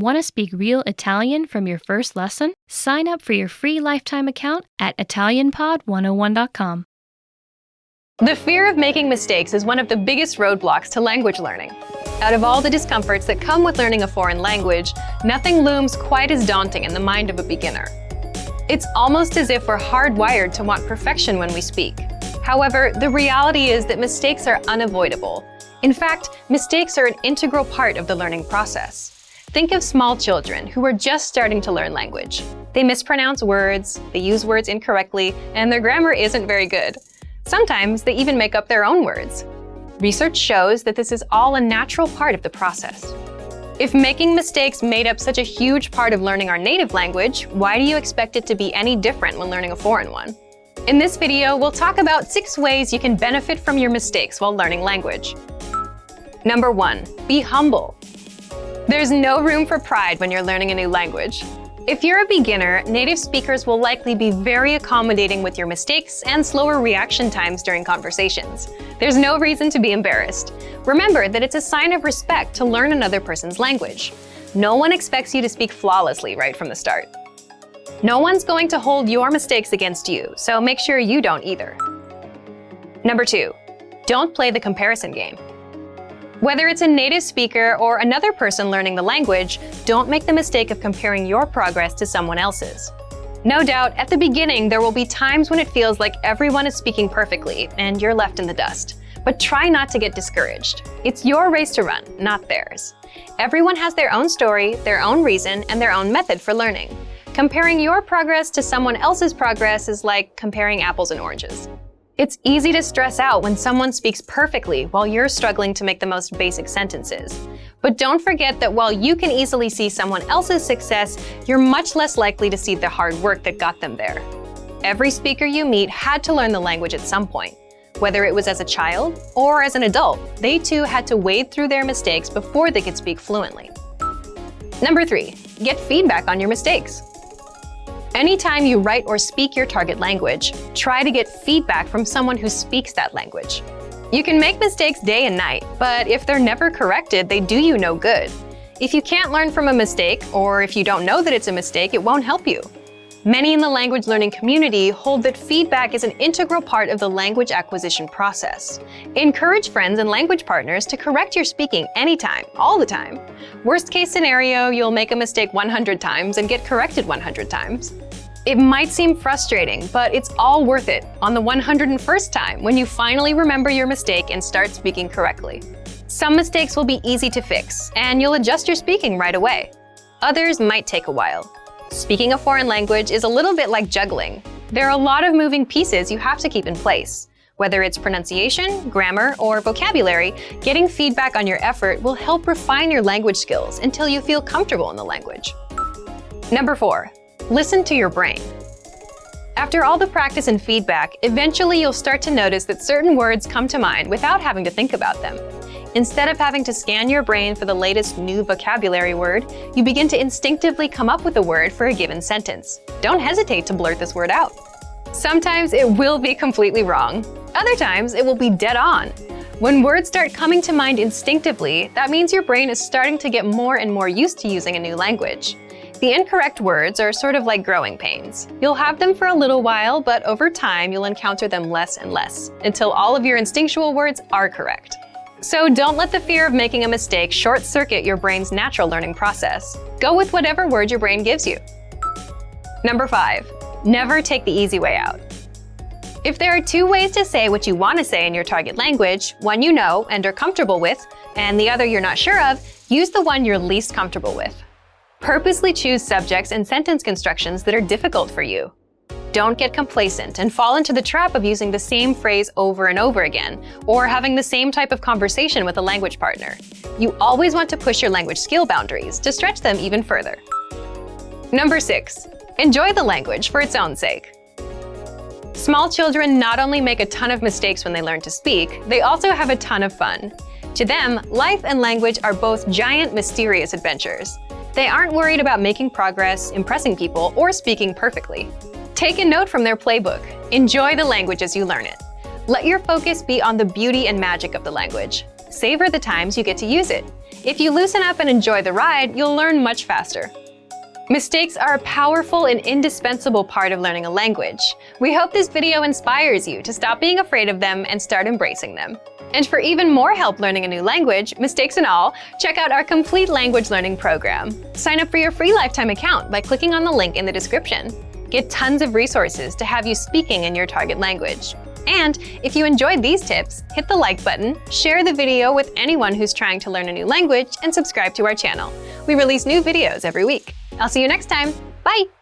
Want to speak real Italian from your first lesson? Sign up for your free lifetime account at ItalianPod101.com. The fear of making mistakes is one of the biggest roadblocks to language learning. Out of all the discomforts that come with learning a foreign language, nothing looms quite as daunting in the mind of a beginner. It's almost as if we're hardwired to want perfection when we speak. However, the reality is that mistakes are unavoidable. In fact, mistakes are an integral part of the learning process. Think of small children who are just starting to learn language. They mispronounce words, they use words incorrectly, and their grammar isn't very good. Sometimes they even make up their own words. Research shows that this is all a natural part of the process. If making mistakes made up such a huge part of learning our native language, why do you expect it to be any different when learning a foreign one? In this video, we'll talk about 6 ways you can benefit from your mistakes while learning language. Number 1, be humble. There's no room for pride when you're learning a new language. If you're a beginner, native speakers will likely be very accommodating with your mistakes and slower reaction times during conversations. There's no reason to be embarrassed. Remember that it's a sign of respect to learn another person's language. No one expects you to speak flawlessly right from the start. No one's going to hold your mistakes against you, so make sure you don't either. Number 2, don't play the comparison game. Whether it's a native speaker or another person learning the language, don't make the mistake of comparing your progress to someone else's. No doubt, at the beginning, there will be times when it feels like everyone is speaking perfectly and you're left in the dust. But try not to get discouraged. It's your race to run, not theirs. Everyone has their own story, their own reason, and their own method for learning. Comparing your progress to someone else's progress is like comparing apples and oranges. It's easy to stress out when someone speaks perfectly while you're struggling to make the most basic sentences. But don't forget that while you can easily see someone else's success, you're much less likely to see the hard work that got them there. Every speaker you meet had to learn the language at some point. Whether it was as a child or as an adult, they too had to wade through their mistakes before they could speak fluently. Number 3, get feedback on your mistakes. Anytime you write or speak your target language, try to get feedback from someone who speaks that language. You can make mistakes day and night, but if they're never corrected, they do you no good. If you can't learn from a mistake, or if you don't know that it's a mistake, it won't help you. Many in the language learning community hold that feedback is an integral part of the language acquisition process. Encourage friends and language partners to correct your speaking anytime, all the time. Worst case scenario, you'll make a mistake 100 times and get corrected 100 times. It might seem frustrating, but it's all worth it on the 101st time when you finally remember your mistake and start speaking correctly. Some mistakes will be easy to fix, and you'll adjust your speaking right away. Others might take a while. Speaking a foreign language is a little bit like juggling. There are a lot of moving pieces you have to keep in place. Whether it's pronunciation, grammar, or vocabulary, getting feedback on your effort will help refine your language skills until you feel comfortable in the language. Number 4, listen to your brain. After all the practice and feedback, eventually you'll start to notice that certain words come to mind without having to think about them. Instead of having to scan your brain for the latest new vocabulary word, you begin to instinctively come up with a word for a given sentence. Don't hesitate to blurt this word out. Sometimes it will be completely wrong. Other times it will be dead on. When words start coming to mind instinctively, that means your brain is starting to get more and more used to using a new language. The incorrect words are sort of like growing pains. You'll have them for a little while, but over time you'll encounter them less and less, until all of your instinctual words are correct. So don't let the fear of making a mistake short-circuit your brain's natural learning process. Go with whatever word your brain gives you. Number 5, never take the easy way out. If there are 2 ways to say what you want to say in your target language, one you know and are comfortable with, and the other you're not sure of, use the one you're least comfortable with. Purposely choose subjects and sentence constructions that are difficult for you. Don't get complacent and fall into the trap of using the same phrase over and over again, or having the same type of conversation with a language partner. You always want to push your language skill boundaries to stretch them even further. Number 6, enjoy the language for its own sake. Small children not only make a ton of mistakes when they learn to speak, they also have a ton of fun. To them, life and language are both giant, mysterious adventures. They aren't worried about making progress, impressing people, or speaking perfectly. Take a note from their playbook. Enjoy the language as you learn it. Let your focus be on the beauty and magic of the language. Savor the times you get to use it. If you loosen up and enjoy the ride, you'll learn much faster. Mistakes are a powerful and indispensable part of learning a language. We hope this video inspires you to stop being afraid of them and start embracing them. And for even more help learning a new language, mistakes and all, check out our complete language learning program. Sign up for your free lifetime account by clicking on the link in the description. Get tons of resources to have you speaking in your target language. And if you enjoyed these tips, hit the like button, share the video with anyone who's trying to learn a new language, and subscribe to our channel. We release new videos every week. I'll see you next time. Bye!